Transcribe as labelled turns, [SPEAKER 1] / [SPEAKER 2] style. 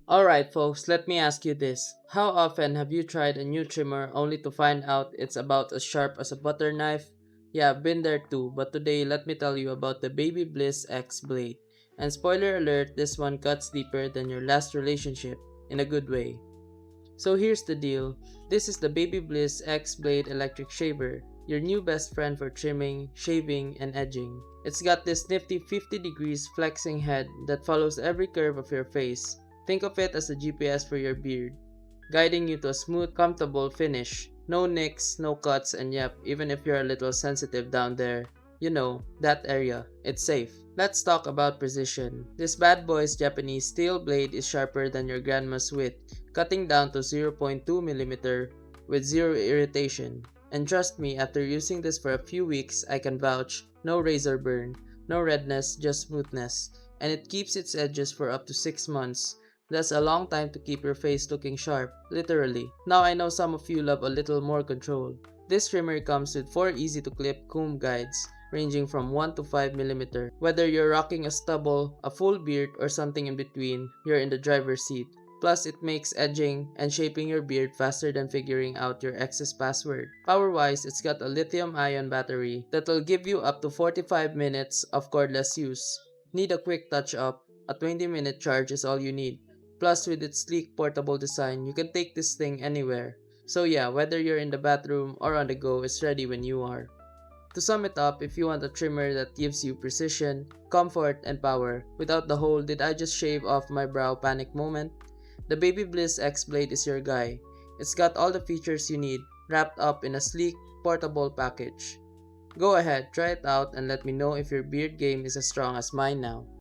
[SPEAKER 1] Alright, folks, let me ask you this. How often have you tried a new trimmer only to find out it's about as sharp as a butter knife? Yeah, I've been there too, but today let me tell you about the BaByliss X Blade. And spoiler alert, this one cuts deeper than your last relationship, in a good way. So here's the deal. This is the BaByliss X Blade Electric Shaver, your new best friend for trimming, shaving, and edging. It's got this nifty 50 degrees flexing head that follows every curve of your face. Think of it as a GPS for your beard, guiding you to a smooth, comfortable finish. No nicks, no cuts, and yep, even if you're a little sensitive down there, that area, it's safe. Let's talk about precision. This bad boy's Japanese steel blade is sharper than your grandma's wit, cutting down to 0.2 mm with zero irritation. And trust me, after using this for a few weeks, I can vouch, no razor burn, no redness, just smoothness. And it keeps its edges for up to 6 months. That's a long time to keep your face looking sharp, literally. Now I know some of you love a little more control. This trimmer comes with 4 easy to clip comb guides, ranging from 1 to 5 mm. Whether you're rocking a stubble, a full beard, or something in between, you're in the driver's seat. Plus, it makes edging and shaping your beard faster than figuring out your ex's password. Power-wise, it's got a lithium-ion battery that'll give you up to 45 minutes of cordless use. Need a quick touch-up? A 20-minute charge is all you need. Plus, with its sleek portable design, you can take this thing anywhere. So yeah, whether you're in the bathroom or on the go, it's ready when you are. To sum it up, if you want a trimmer that gives you precision, comfort, and power, without the whole "did I just shave off my brow" panic moment, the BaByliss X Blade is your guy. It's got all the features you need, wrapped up in a sleek, portable package. Go ahead, try it out, and let me know if your beard game is as strong as mine now.